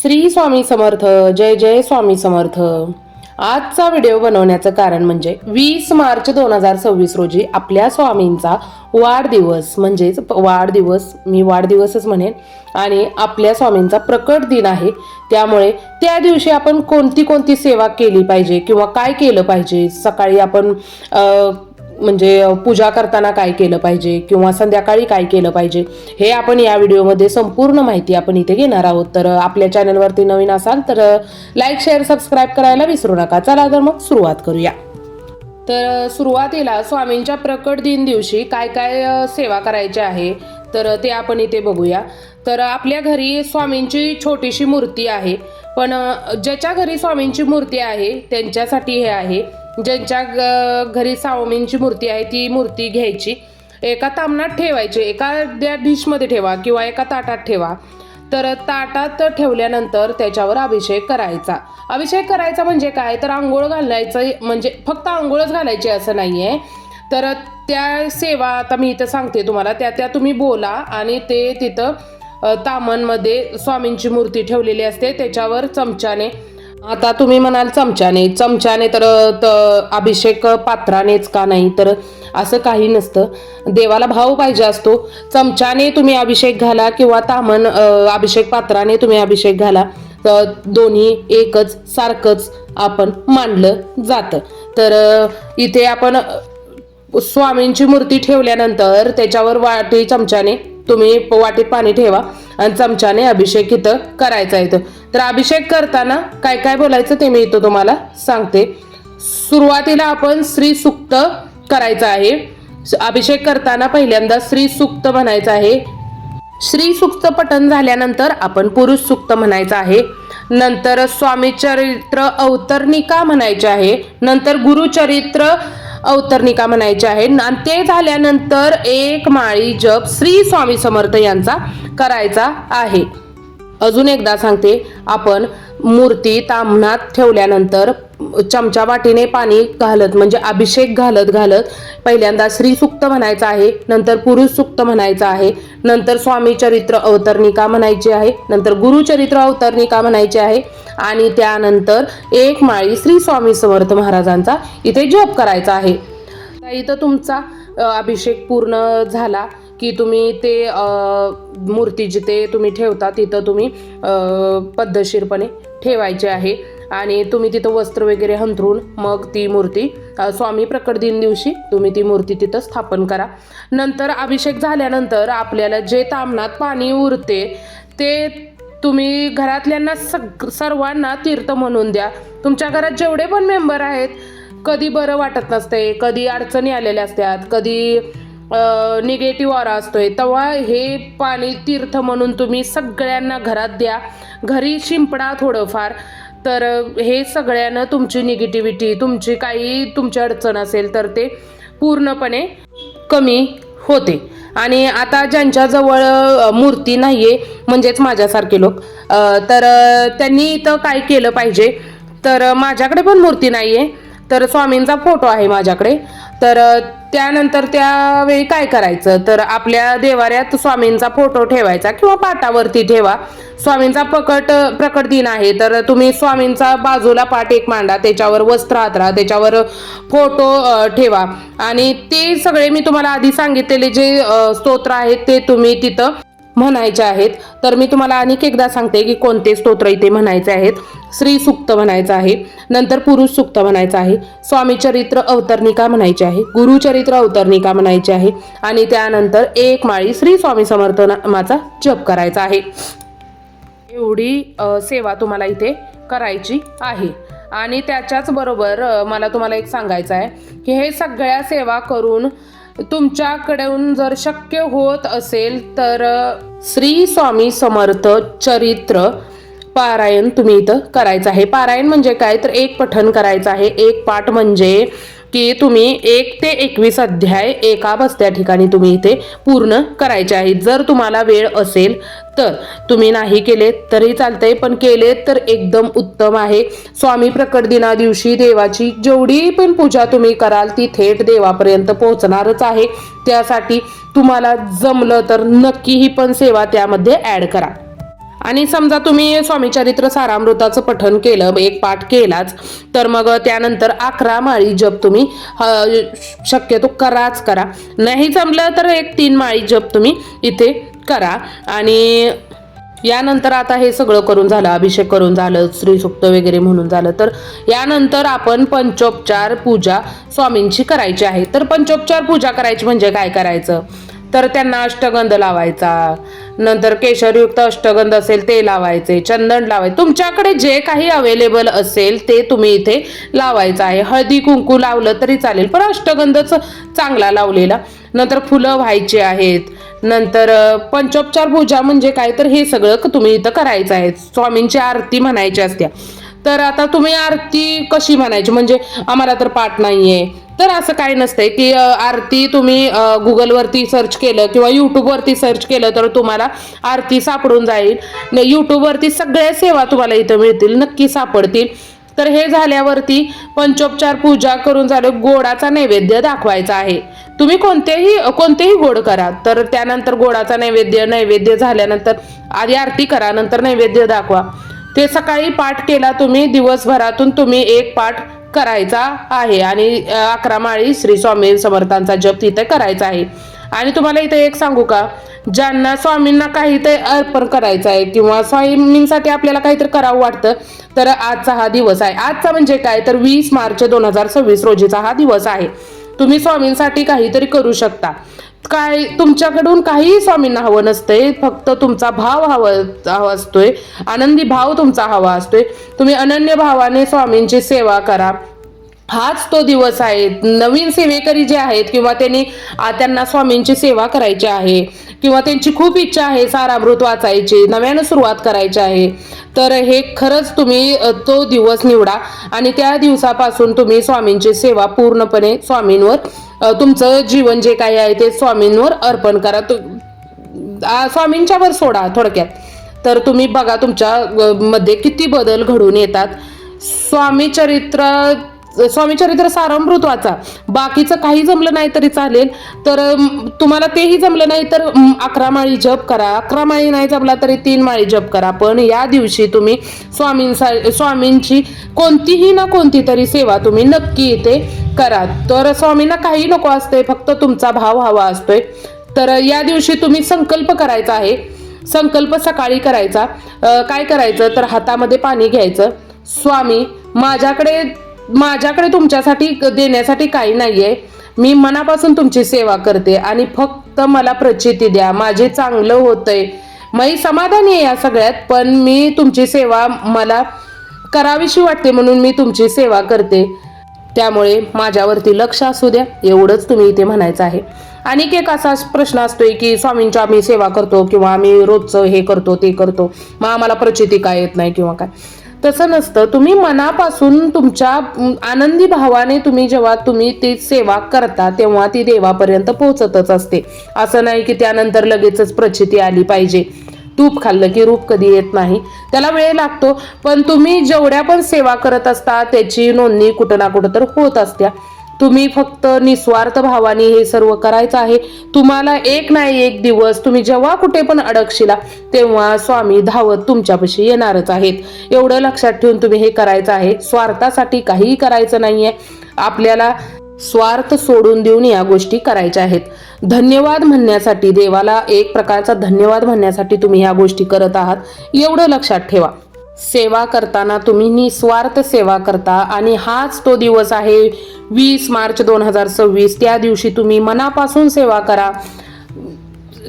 श्री स्वामी समर्थ. जय जय स्वामी समर्थ. आजचा व्हिडिओ बनवण्याचं कारण म्हणजे 20 मार्च 2026 रोजी आपल्या स्वामींचा वाढदिवस, म्हणजेच वाढदिवस, मी वाढदिवसच म्हणेन, आणि आपल्या स्वामींचा प्रकट दिन आहे. त्यामुळे त्या दिवशी आपण कोणती कोणती सेवा केली पाहिजे किंवा काय केलं पाहिजे, सकाळी आपण म्हणजे पूजा करताना काय केलं पाहिजे किंवा संध्याकाळी काय केलं पाहिजे, हे आपण या व्हिडिओमध्ये संपूर्ण माहिती आपण इथे घेणार आहोत. तर आपल्या चॅनलवरती नवीन असाल तर लाईक, शेअर, सबस्क्राईब करायला विसरू नका. चला तर मग सुरुवात करूया. तर सुरुवातीला स्वामींच्या प्रकट दिन दिवशी काय काय सेवा करायची आहे तर ते आपण इथे बघूया. तर आपल्या घरी स्वामींची छोटीशी मूर्ती आहे, पण ज्याच्या घरी स्वामींची मूर्ती आहे त्यांच्यासाठी हे आहे. ज्यांच्या घरी स्वामींची मूर्ती आहे ती मूर्ती घ्यायची, एका तामणात ठेवायची, एखाद्या डिशमध्ये ठेवा किंवा एका ताटात ठेवा. तर ताटात ठेवल्यानंतर त्याच्यावर अभिषेक करायचा. अभिषेक करायचा म्हणजे काय, तर आंघोळ घालायचं, म्हणजे फक्त आंघोळच घालायची असं नाही आहे. तर त्या सेवा आता मी इथं सांगते तुम्हाला, त्या तुम्ही बोला आणि ते तिथं तामणमध्ये स्वामींची मूर्ती ठेवलेली असते, त्याच्यावर चमच्याने, आता तुम्ही म्हणाल चमच्याने तर अभिषेक पात्रानेच का नाही, तर असं काही नसतं. देवाला भाव पाहिजे असतो. चमच्याने तुम्ही अभिषेक घाला किंवा तामण अभिषेक पात्राने तुम्ही अभिषेक घाला, तर दोन्ही एकच सारखंच आपण मानलं जातं. तर इथे आपण स्वामींची मूर्ती ठेवल्यानंतर त्याच्यावर वाटी चमच्याने तुम्ही वाटीत पाणी ठेवा आणि चमच्याने अभिषेक इथं करायचा येतो. तर अभिषेक करताना काय काय बोलायचं ते मी इथं तुम्हाला सांगते. सुरुवातीला आपण श्री सूक्त करायचं आहे. अभिषेक करताना पहिल्यांदा श्री सूक्त म्हणायचं आहे. श्री सूक्त पठण झाल्यानंतर आपण पुरुष सूक्त म्हणायचं आहे. नंतर स्वामी चरित्र अवतरणिका म्हणायचे आहे. नंतर गुरुचरित्र अवतरणिका म्हणायची आहे. आणि ते झाल्यानंतर एक माळी जप श्री स्वामी समर्थ यांचा करायचा आहे. अजून एकदा सांगते, आपण मूर्ती तामणात ठेवल्यानंतर चमचा वाटीने पाणी घालत, म्हणजे अभिषेक घालत पहिल्यांदा श्री सूक्त म्हणायचं आहे, नंतर पुरुष सूक्त म्हणायचं आहे, नंतर स्वामी चरित्र अवतरणिका म्हणायची आहे, नंतर गुरुचरित्र अवतरणिका म्हणायची आहे, आणि त्यानंतर एक माळी श्री स्वामी समर्थ महाराजांचा इथे जप करायचा आहे. इथं तुमचा अभिषेक पूर्ण झाला की तुम्ही ते मूर्ती जिथे तुम्ही ठेवता तिथं तुम्ही पद्धतशीरपणे ठेवायचे आहे. आणि तुम्ही तिथं वस्त्र वगैरे हंतरून मग ती मूर्ती स्वामी प्रकट दिन दिवशी तुम्ही ती मूर्ती तिथं स्थापन करा. नंतर अभिषेक झाल्यानंतर आपल्याला जे तामणात पाणी उरते ते तुम्ही घरातल्यांना सर्वांना तीर्थ म्हणून द्या. तुमच्या घरात जेवढे पण मेंबर आहेत, कधी बरं वाटत नसते, कधी अडचणी आलेल्या असतात, कधी निगेटिव्ह ऑरा असतोय, तेव्हा हे पाणी तीर्थ म्हणून तुम्ही सगळ्यांना घरात द्या. घरी शिंपडा थोडंफार, तर हे सगळ्यांना तुमची निगेटिव्हिटी, तुमची अडचण असेल तर ते पूर्णपणे कमी होते. आणि आता ज्यांच्याजवळ मूर्ती नाहीये, म्हणजेच माझ्यासारखे लोक, तर त्यांनी इथं काय केलं पाहिजे, तर माझ्याकडे पण मूर्ती नाहीये, तर स्वामींचा फोटो आहे माझ्याकडे. तर त्यानंतर त्यावेळी काय करायचं, तर आपल्या देवाऱ्यात स्वामींचा फोटो ठेवायचा किंवा पाटावरती ठेवा. स्वामींचा प्रकट दिन आहे, तर तुम्ही स्वामींचा बाजूला पाट एक मांडा, त्याच्यावर वस्त्र हातरा, त्याच्यावर फोटो ठेवा. आणि ते सगळे मी तुम्हाला आधी सांगितलेले जे स्तोत्र आहेत ते तुम्ही तिथं म्हणायचे आहेत. तर मी तुम्हाला अनेक एकदा सांगते की कोणते स्तोत्र इथे म्हणायचे आहेत. श्री सूक्त म्हणायचं आहे, नंतर पुरुष सूक्त म्हणायचं आहे, स्वामी चरित्र अवतरणिका म्हणायची आहे, गुरुचरित्र अवतरणिका म्हणायची आहे, आणि त्यानंतर एक माळी श्री स्वामी समर्थ नामाचा जप करायचा आहे. एवढी सेवा तुम्हाला इथे करायची आहे. आणि त्याच्याच बरोबर मला तुम्हाला एक सांगायचं आहे की हे सगळ्या सेवा करून तुमच्याकडून जर शक्य होत असेल तर श्री स्वामी समर्थ चरित्र पारायण तुम्ही इथं करायचं आहे. पारायण म्हणजे काय, तर एक पठण करायचं आहे. एक पाठ म्हणजे की तुम्ही 1 ते 21 अध्याय एका बसत्या ठिकाणी तुम्ही इथे पूर्ण करायचे आहेत. जर तुम्हाला वेळ असेल तर, तुम्ही नाही केले तरी चालतंय, पण केले तर एकदम उत्तम आहे. स्वामी प्रकट दिना दिवशी देवाची जेवढी पण पूजा तुम्ही कराल ती थेट देवापर्यंत पोहोचणारच आहे. त्यासाठी तुम्हाला जमलं तर नक्की ही पण सेवा त्यामध्ये ॲड करा. आणि समजा तुम्ही स्वामी चरित्र सारामृताचं पठण केलं, एक पाठ केलाच, तर मग त्यानंतर 11 माळी जप तुम्ही शक्यतो करा. नाही जमलं तर एक 3 माळी जप तुम्ही इथे करा. आणि यानंतर आता हे सगळं करून झालं, अभिषेक करून झालं, श्रीसूक्त वगैरे म्हणून झालं, तर यानंतर आपण पंचोपचार पूजा स्वामींची करायची आहे. तर पंचोपचार पूजा करायची म्हणजे काय करायचं, तर त्यांना अष्टगंध लावायचा, नंतर केशरयुक्त अष्टगंध असेल ते लावायचे, चंदन लावायचे, तुमच्याकडे जे काही अवेलेबल असेल ते तुम्ही इथे लावायचं आहे. हळदी कुंकू लावलं तरी चालेल, पण अष्टगंधच चांगला लावलेला. नंतर फुलं व्हायची आहेत. नंतर पंचोपचार पूजा म्हणजे काय, तर हे सगळं तुम्ही इथं करायचं आहे. स्वामींची आरती म्हणायची असते. तर आता तुम्ही आरती कशी म्हणायची, म्हणजे आम्हाला तर पाठ नाहीये, तर असं काही नसतंय की आरती तुम्ही गुगलवरती सर्च केलं किंवा यूट्यूबवरती सर्च केलं तर तुम्हाला आरती सापडून जाईल. यूट्यूबवरती सगळ्या सेवा तुम्हाला इथं मिळतील, नक्की सापडतील. तर हे झाल्यावरती पंचोपचार पूजा करून झालं, गोडाचा नैवेद्य दाखवायचा आहे. तुम्ही कोणतेही गोड करा. तर त्यानंतर गोडाचा नैवेद्य झाल्यानंतर आधी आरती करा, नंतर नैवेद्य दाखवा. ते सकाळी पाठ केला तुम्ही, दिवसभरातून तुम्ही एक पाठ करायचा आहे आणि 11 माळी श्री स्वामी समर्थांचा जप तिथे करायचा आहे. आणि तुम्हाला इथे एक सांगू का, ज्यांना स्वामींना काहीतरी अर्पण करायचं आहे किंवा स्वामींसाठी आपल्याला काहीतरी करावं वाटतं, तर आजचा हा दिवस आहे. आजचा म्हणजे काय, तर 20 मार्च 2026 रोजीचा हा दिवस आहे. तुम्ही स्वामींसाठी काहीतरी करू शकता. काय तुमच्याकडून काही स्वामींना हवं नसतंय, फक्त तुमचा भाव हवा असतोय, आनंदी भाव तुमचा हवा असतोय. तुम्ही अनन्य भावाने स्वामींची सेवा करा. हाच तो दिवस आहे. नवीन सेवेकरी जे आहेत किंवा त्यांना स्वामींची सेवा करायची आहे किंवा त्यांची खूप इच्छा आहे सारामृत वाचायची, नव्यानं सुरुवात करायची आहे, तर हे खरंच तुम्ही तो दिवस निवडा आणि त्या दिवसापासून तुम्ही स्वामींची सेवा पूर्णपणे स्वामींवर तुमचं जीवन जे काही आहे ते स्वामींवर अर्पण करा. स्वामींच्यावर सोडा थोडक्यात. तर तुम्ही बघा तुमच्या मध्ये किती बदल घडून येतात. स्वामी चरित्र सारामृत वाचा. बाकीचं काही जमलं नाही तरी चालेल, तर तुम्हाला तेही जमलं नाही तर 11 माळी जप करा. 11 माळी नाही जमला तरी 3 माळी जप करा. पण या दिवशी तुम्ही स्वामींची कोणतीही ना कोणती तरी सेवा तुम्ही नक्की इथे करा. तर स्वामींना काही नको असते, फक्त तुमचा भाव हवा असतोय. तर या दिवशी तुम्ही संकल्प करायचा आहे. संकल्प सकाळी करायचा. काय करायचं, तर हातामध्ये पाणी घ्यायचं. स्वामी, माझ्याकडे तुमच्यासाठी देण्यासाठी काही नाहीये. मी मनापासून तुमची सेवा करते आणि फक्त मला प्रचिती द्या. माझे चांगलं होतंय, मी समाधानी आहे या सगळ्यात, पण मी तुमची सेवा मला करावीशी वाटते म्हणून मी तुमची सेवा करते. त्यामुळे माझ्यावरती लक्ष असू द्या, एवढंच तुम्ही इथे म्हणायचं आहे. आणि एक असा प्रश्न असतोय की स्वामींची आम्ही सेवा करतो किंवा आम्ही रोजचं हे करतो ते करतो, मग आम्हाला प्रचिती काय येत नाही किंवा काय. तसं नसतं. तुम्ही मनापासून तुमच्या आनंदी भावाने जेव्हा तुम्ही ती सेवा करता तेव्हा ती देवापर्यंत पोहोचतच असते. असं नाही की त्यानंतर लगेचच प्रचिती आली पाहिजे. तूप खाल्लं की रूप कधी येत नाही, त्याला वेळ लागतो. पण तुम्ही जेवढ्या पण सेवा करत असता त्याची नोंदणी कुठं ना कुठं तर होत असत्या. तुम्ही फक्त निस्वार्थ भावाने हे सर्व करायचं आहे. तुम्हाला एक नाही एक दिवस तुम्ही जेव्हा कुठे पण अडकशिला तेव्हा स्वामी धावत तुमच्यापाशी येणारच आहेत. एवढं लक्षात ठेवून तुम्ही हे करायचं आहे. स्वार्थासाठी काहीही करायचं नाहीये. आपल्याला स्वार्थ सोडून देऊन या गोष्टी करायच्या आहेत. धन्यवाद म्हणण्यासाठी, देवाला एक प्रकारचा धन्यवाद म्हणण्यासाठी तुम्ही ह्या गोष्टी करत आहात, एवढं लक्षात ठेवा. सेवा करताना तुम्ही निस्वार्थ सेवा करता आणि हाच तो दिवस आहे 20 मार्च 2026. त्या दिवशी तुम्ही मनापासून सेवा करा.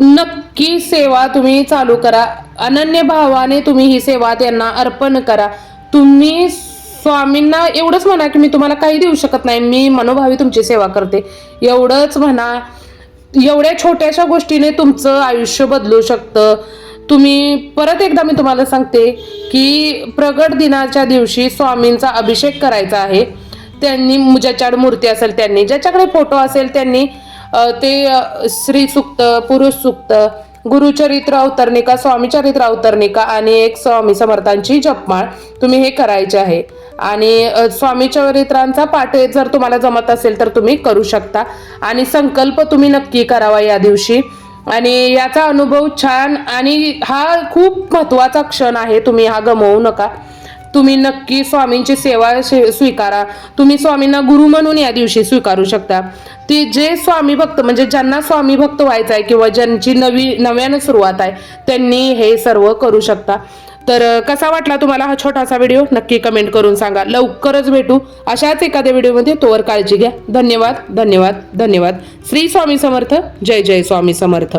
नक्की सेवा तुम्ही चालू करा. अनन्य भावाने तुम्ही ही सेवा त्यांना अर्पण करा. तुम्ही स्वामींना एवढंच म्हणा की मी तुम्हाला काही देऊ शकत नाही, मी मनोभावी तुमची सेवा करते, एवढंच म्हणा. एवढ्या छोट्याशा गोष्टीने तुमचं आयुष्य बदलू शकतं. तुम्ही परत एकदा मी तुम्हाला सांगते की प्रगट दिनाच्या दिवशी स्वामींचा अभिषेक करायचा आहे. त्यांनी ज्याच्याकडे मूर्ती असेल त्यांनी, ज्याच्याकडे फोटो असेल त्यांनी ते श्री सूक्त, पुरुष सूक्त, गुरुचरित्र अवतरणिका, स्वामी चरित्र अवतरणिका आणि एक स्वामी समर्थांची जपमाळ तुम्ही हे करायचे आहे. आणि स्वामी चरित्रांचा पाठ जर तुम्हाला जमत असेल तर तुम्ही करू शकता. आणि संकल्प तुम्ही नक्की करावा या दिवशी. आणि याचा अनुभव छान आणि हा खूप महत्त्वाचा क्षण आहे, तुम्ही हा गमावू नका. तुम्ही नक्की स्वामींची सेवा स्वीकारा. तुम्ही स्वामींना गुरु म्हणून या दिवशी स्वीकारू शकता. ती जे स्वामी भक्त म्हणजे ज्यांना स्वामी भक्त व्हायचं आहे किंवा ज्यांची नव्यानं सुरुवात आहे त्यांनी हे सर्व करू शकता. तर कसा वाटला तुम्हाला हा छोटासा व्हिडिओ नक्की कमेंट करून सांगा. लवकरच भेटू अशाच एखाद्या व्हिडिओमध्ये. तोवर काळजी घ्या. धन्यवाद धन्यवाद धन्यवाद. श्री स्वामी समर्थ. जय जय स्वामी समर्थ.